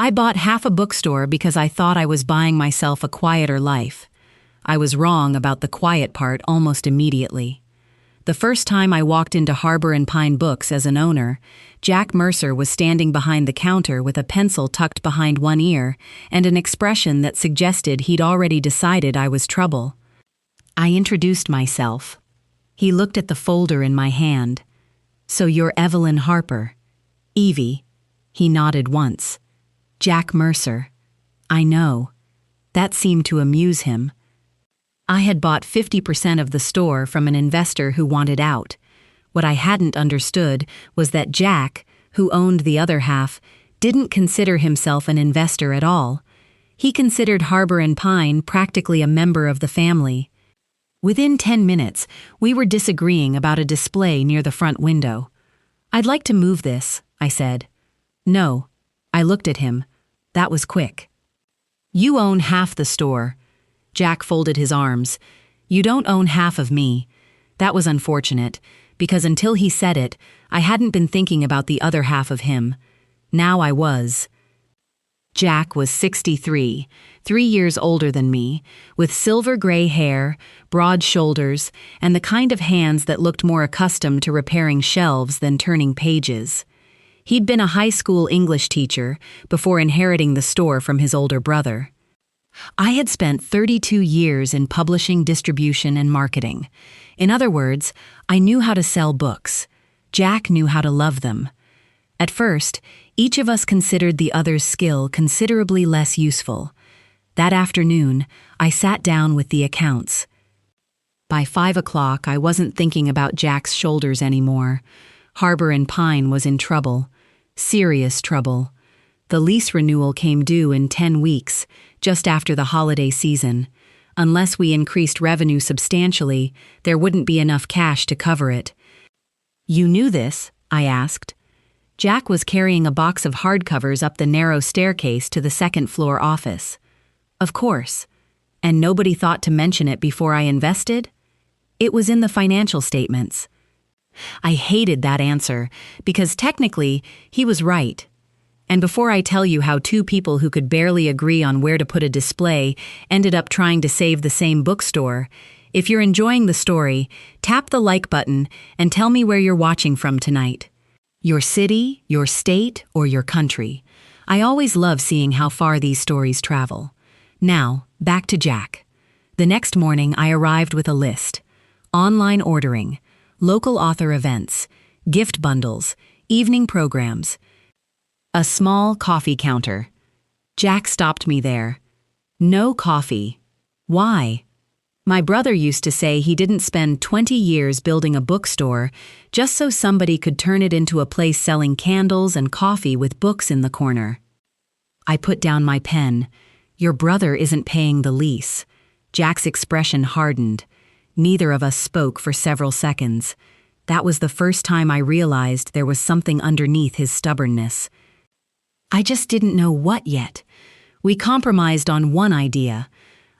I bought half a bookstore because I thought I was buying myself a quieter life. I was wrong about the quiet part almost immediately. The first time I walked into Harbor and Pine Books as an owner, Jack Mercer was standing behind the counter with a pencil tucked behind one ear and an expression that suggested he'd already decided I was trouble. I introduced myself. He looked at the folder in my hand. "So you're Evelyn Harper." "Evie." He nodded once. "Jack Mercer." "I know." That seemed to amuse him. I had bought 50% of the store from an investor who wanted out. What I hadn't understood was that Jack, who owned the other half, didn't consider himself an investor at all. He considered Harbor and Pine practically a member of the family. Within 10 minutes, we were disagreeing about a display near the front window. "I'd like to move this," I said. "No." I looked at him. That was quick. "You own half the store." Jack folded his arms. "You don't own half of me." That was unfortunate, because until he said it, I hadn't been thinking about the other half of him. Now I was. Jack was 63, 3 years older than me, with silver gray hair, broad shoulders, and the kind of hands that looked more accustomed to repairing shelves than turning pages. He'd been a high school English teacher before inheriting the store from his older brother. I had spent 32 years in publishing, distribution, and marketing. In other words, I knew how to sell books. Jack knew how to love them. At first, each of us considered the other's skill considerably less useful. That afternoon, I sat down with the accounts. By 5 o'clock, I wasn't thinking about Jack's shoulders anymore. Harbor and Pine was in trouble. Serious trouble. The lease renewal came due in 10 weeks, just after the holiday season. Unless we increased revenue substantially, there wouldn't be enough cash to cover it. "You knew this?" I asked. Jack was carrying a box of hardcovers up the narrow staircase to the second-floor office. "Of course. And nobody thought to mention it before I invested?" "It was in the financial statements." I hated that answer, because technically, he was right. And before I tell you how two people who could barely agree on where to put a display ended up trying to save the same bookstore, if you're enjoying the story, tap the like button and tell me where you're watching from tonight. Your city, your state, or your country. I always love seeing how far these stories travel. Now, back to Jack. The next morning, I arrived with a list. Online ordering, local author events, gift bundles, evening programs. A small coffee counter. Jack stopped me there. "No coffee." "Why?" My brother used to say he didn't spend 20 years building a bookstore just so somebody could turn it into a place selling candles and coffee with books in the corner. I put down my pen. "Your brother isn't paying the lease." Jack's expression hardened. Neither of us spoke for several seconds. That was the first time I realized there was something underneath his stubbornness. I just didn't know what yet. We compromised on one idea.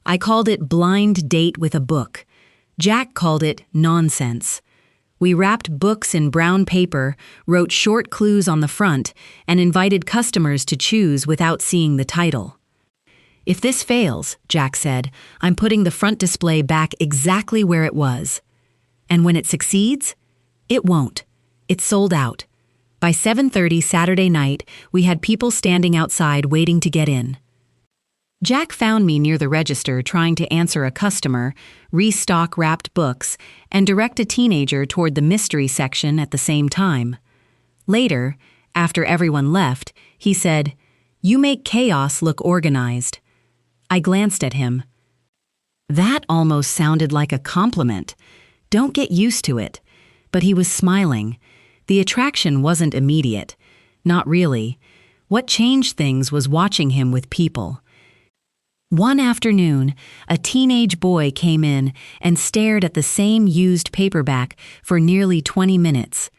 I called it blind date with a book. Jack called it nonsense. We wrapped books in brown paper, wrote short clues on the front, and invited customers to choose without seeing the title. "If this fails," Jack said, "I'm putting the front display back exactly where it was." "And when it succeeds?" "It won't. It's sold out." By 7:30 Saturday night, we had people standing outside waiting to get in. Jack found me near the register trying to answer a customer, restock wrapped books, and direct a teenager toward the mystery section at the same time. Later, after everyone left, he said, "You make chaos look organized." I glanced at him. That almost sounded like a compliment. Don't get used to it. But he was smiling. The attraction wasn't immediate. Not really. What changed things was watching him with people. One afternoon, a teenage boy came in and stared at the same used paperback for nearly 20 minutes.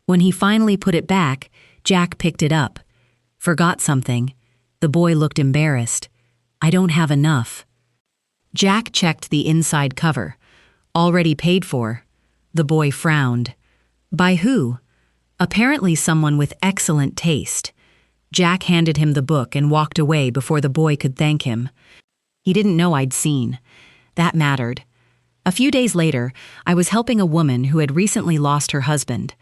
When he finally put it back, Jack picked it up. "Forgot something." The boy looked embarrassed. "I don't have enough." Jack checked the inside cover. "Already paid for." The boy frowned. "By who?" "Apparently someone with excellent taste." Jack handed him the book and walked away before the boy could thank him. He didn't know I'd seen. That mattered. A few days later, I was helping a woman who had recently lost her husband.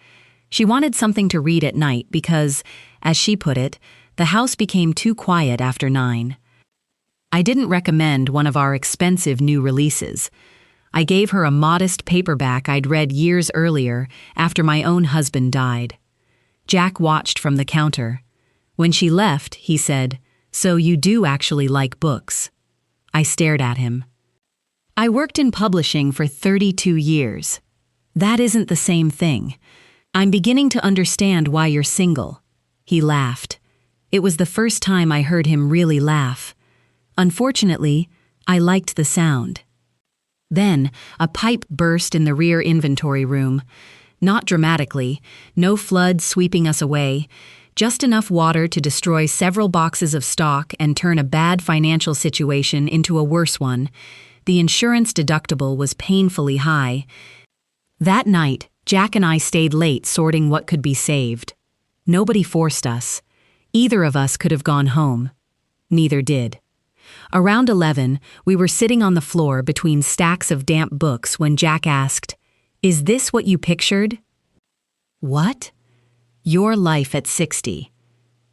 She wanted something to read at night because, as she put it, the house became too quiet after 9. I didn't recommend one of our expensive new releases. I gave her a modest paperback I'd read years earlier after my own husband died. Jack watched from the counter. When she left, he said, "So you do actually like books?" I stared at him. "I worked in publishing for 32 years. That isn't the same thing. I'm beginning to understand why you're single." He laughed. It was the first time I heard him really laugh. Unfortunately, I liked the sound. Then, a pipe burst in the rear inventory room. Not dramatically, no flood sweeping us away, just enough water to destroy several boxes of stock and turn a bad financial situation into a worse one. The insurance deductible was painfully high. That night, Jack and I stayed late sorting what could be saved. Nobody forced us. Either of us could have gone home. Neither did. Around 11, we were sitting on the floor between stacks of damp books when Jack asked, "Is this what you pictured?" "What?" "Your life at 60.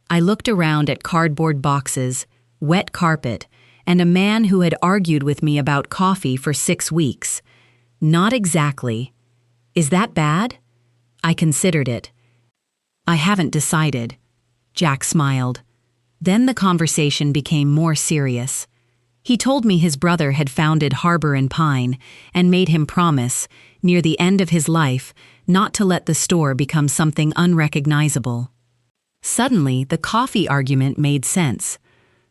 I looked around at cardboard boxes, wet carpet, and a man who had argued with me about coffee for 6 weeks. Not exactly. Is that bad? I considered it. I haven't decided. Jack smiled. Then the conversation became more serious. He told me his brother had founded Harbor and Pine and made him promise, near the end of his life, not to let the store become something unrecognizable. Suddenly, the coffee argument made sense.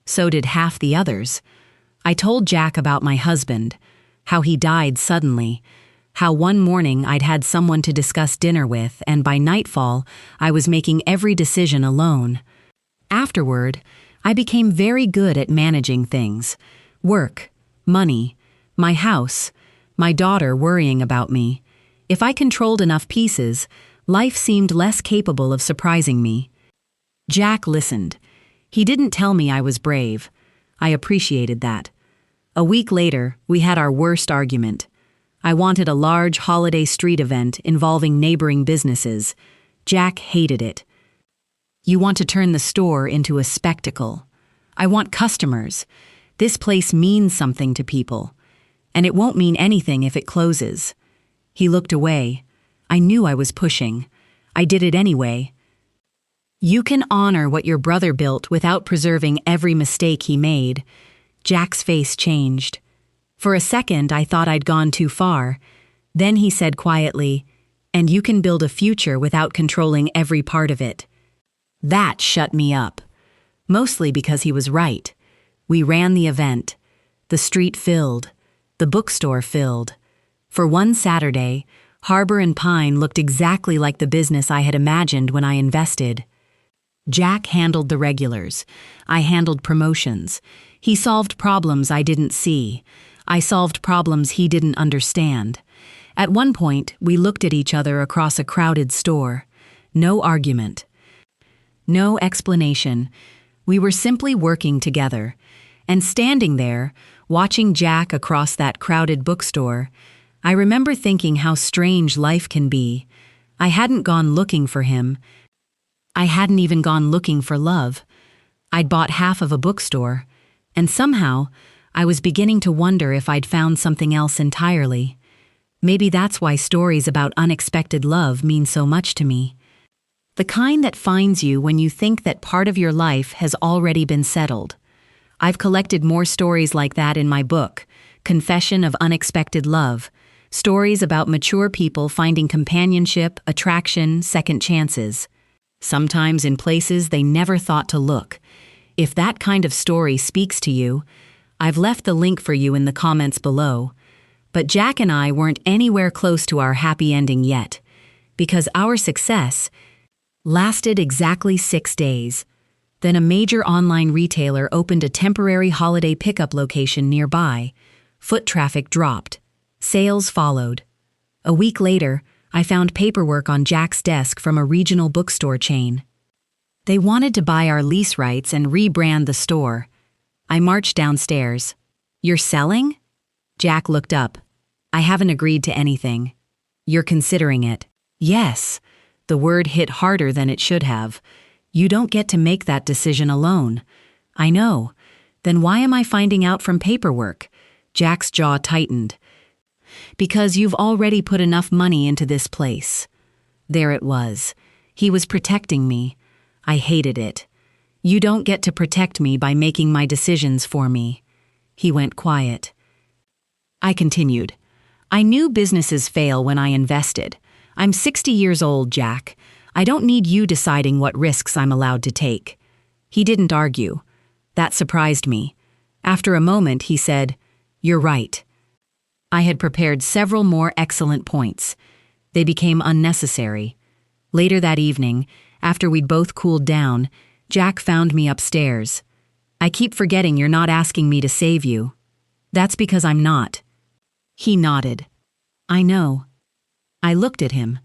So did half the others. I told Jack about my husband, how he died suddenly, how one morning I'd had someone to discuss dinner with, and by nightfall, I was making every decision alone. Afterward, I became very good at managing things. Work, money, my house, my daughter worrying about me. If I controlled enough pieces, life seemed less capable of surprising me. Jack listened. He didn't tell me I was brave. I appreciated that. A week later, we had our worst argument. I wanted a large holiday street event involving neighboring businesses. Jack hated it. "You want to turn the store into a spectacle. I want customers. This place means something to people. And it won't mean anything if it closes." He looked away. I knew I was pushing. I did it anyway. "You can honor what your brother built without preserving every mistake he made." Jack's face changed. For a second, I thought I'd gone too far. Then he said quietly, "And you can build a future without controlling every part of it." That shut me up. Mostly because he was right. We ran the event. The street filled. The bookstore filled. For one Saturday, Harbor and Pine looked exactly like the business I had imagined when I invested. Jack handled the regulars. I handled promotions. He solved problems I didn't see. I solved problems he didn't understand. At one point, we looked at each other across a crowded store. No argument. No explanation. We were simply working together. And standing there, watching Jack across that crowded bookstore, I remember thinking how strange life can be. I hadn't gone looking for him. I hadn't even gone looking for love. I'd bought half of a bookstore, and somehow, I was beginning to wonder if I'd found something else entirely. Maybe that's why stories about unexpected love mean so much to me. The kind that finds you when you think that part of your life has already been settled. I've collected more stories like that in my book, Confession of Unexpected Love, stories about mature people finding companionship, attraction, second chances. Sometimes in places they never thought to look. If that kind of story speaks to you, I've left the link for you in the comments below. But Jack and I weren't anywhere close to our happy ending yet, because our success lasted exactly 6 days. Then a major online retailer opened a temporary holiday pickup location nearby. Foot traffic dropped. Sales followed. A week later, I found paperwork on Jack's desk from a regional bookstore chain. They wanted to buy our lease rights and rebrand the store. I marched downstairs. "You're selling?" Jack looked up. "I haven't agreed to anything." "You're considering it?" "Yes." The word hit harder than it should have. "You don't get to make that decision alone." "I know. Then why am I finding out from paperwork?" Jack's jaw tightened. "Because you've already put enough money into this place." There it was. He was protecting me. I hated it. "You don't get to protect me by making my decisions for me." He went quiet. I continued. "I knew businesses fail when I invested. I'm 60 years old, Jack. I don't need you deciding what risks I'm allowed to take." He didn't argue. That surprised me. After a moment, he said, "You're right." I had prepared several more excellent points. They became unnecessary. Later that evening, after we'd both cooled down, Jack found me upstairs. "I keep forgetting you're not asking me to save you." "That's because I'm not." He nodded. "I know." I looked at him.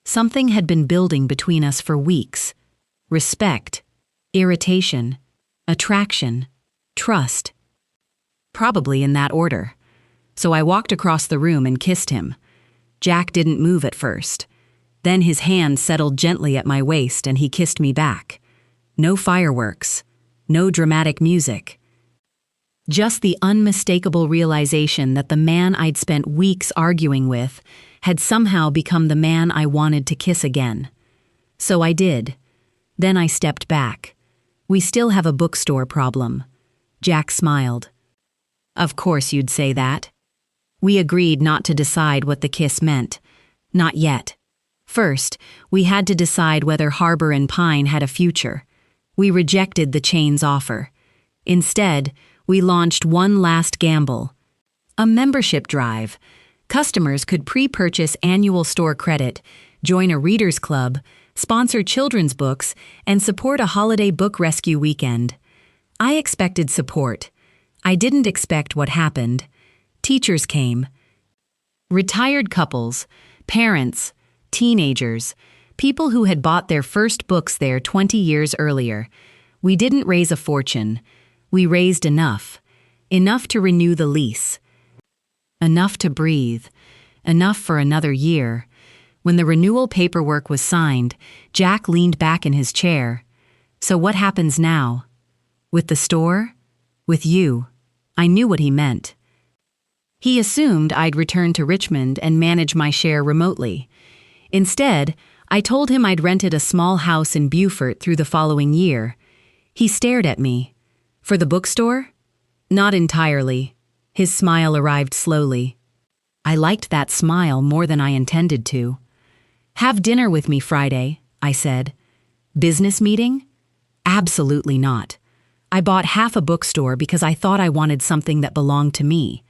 Something had been building between us for weeks. Respect, irritation, attraction, trust. Probably in that order. So I walked across the room and kissed him. Jack didn't move at first. Then his hand settled gently at my waist and he kissed me back. No fireworks. No dramatic music. Just the unmistakable realization that the man I'd spent weeks arguing with had somehow become the man I wanted to kiss again. So I did. Then I stepped back. "We still have a bookstore problem." Jack smiled. "Of course you'd say that." We agreed not to decide what the kiss meant. Not yet. First, we had to decide whether Harbor and Pine had a future. We rejected the chain's offer. Instead, we launched one last gamble. A membership drive. Customers could pre-purchase annual store credit, join a reader's club, sponsor children's books, and support a holiday book rescue weekend. I expected support. I didn't expect what happened. Teachers came. Retired couples, parents, teenagers, people who had bought their first books there 20 years earlier. We didn't raise a fortune. We raised enough. Enough to renew the lease. Enough to breathe. Enough for another year. When the renewal paperwork was signed, Jack leaned back in his chair. "So what happens now?" "With the store? With you." I knew what he meant. He assumed I'd return to Richmond and manage my share remotely. Instead, I told him I'd rented a small house in Beaufort through the following year. He stared at me. "For the bookstore?" "Not entirely." His smile arrived slowly. I liked that smile more than I intended to. "Have dinner with me Friday," I said. "Business meeting?" "Absolutely not. I bought half a bookstore because I thought I wanted something that belonged to me.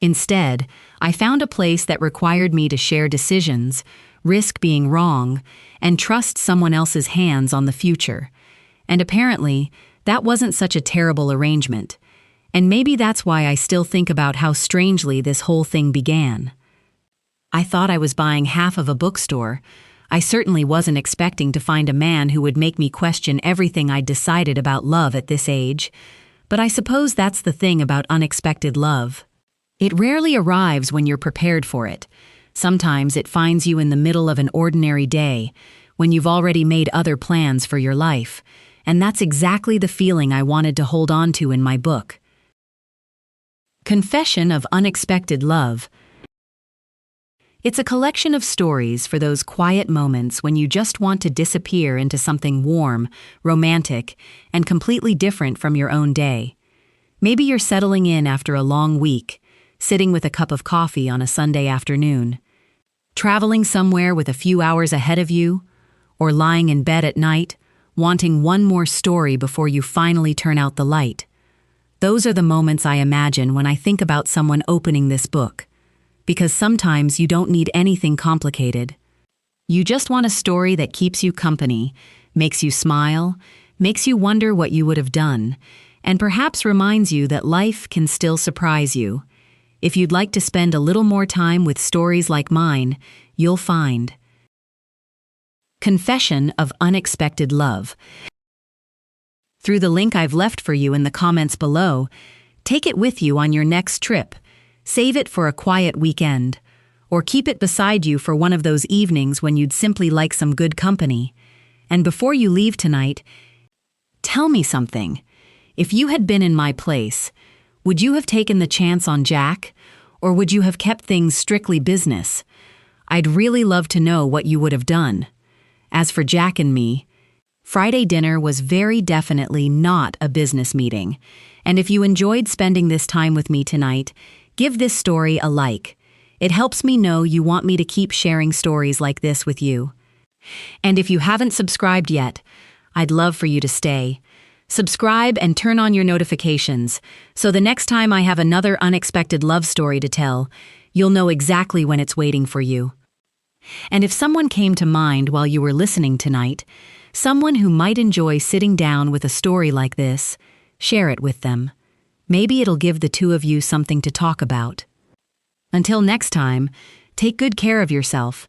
Instead, I found a place that required me to share decisions, risk being wrong, and trust someone else's hands on the future. And apparently, that wasn't such a terrible arrangement. And maybe that's why I still think about how strangely this whole thing began. I thought I was buying half of a bookstore. I certainly wasn't expecting to find a man who would make me question everything I'd decided about love at this age. But I suppose that's the thing about unexpected love. It rarely arrives when you're prepared for it. Sometimes it finds you in the middle of an ordinary day, when you've already made other plans for your life. And that's exactly the feeling I wanted to hold on to in my book. Confession of Unexpected Love. It's a collection of stories for those quiet moments when you just want to disappear into something warm, romantic, and completely different from your own day. Maybe you're settling in after a long week, sitting with a cup of coffee on a Sunday afternoon, traveling somewhere with a few hours ahead of you, or lying in bed at night, wanting one more story before you finally turn out the light. Those are the moments I imagine when I think about someone opening this book. Because sometimes you don't need anything complicated. You just want a story that keeps you company, makes you smile, makes you wonder what you would have done, and perhaps reminds you that life can still surprise you. If you'd like to spend a little more time with stories like mine, you'll find. Confession of Unexpected Love. through the link I've left for you in the comments below. Take it with you on your next trip. Save it for a quiet weekend. Or keep it beside you for one of those evenings when you'd simply like some good company. And before you leave tonight, tell me something. If you had been in my place, would you have taken the chance on Jack? Or would you have kept things strictly business? I'd really love to know what you would have done. As for Jack and me, Friday dinner was very definitely not a business meeting. And if you enjoyed spending this time with me tonight, give this story a like. It helps me know you want me to keep sharing stories like this with you. And if you haven't subscribed yet, I'd love for you to stay. Subscribe and turn on your notifications, so the next time I have another unexpected love story to tell, you'll know exactly when it's waiting for you. And if someone came to mind while you were listening tonight, someone who might enjoy sitting down with a story like this, share it with them. Maybe it'll give the two of you something to talk about. Until next time, take good care of yourself,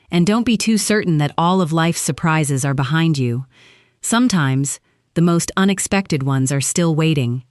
and don't be too certain that all of life's surprises are behind you. Sometimes, the most unexpected ones are still waiting.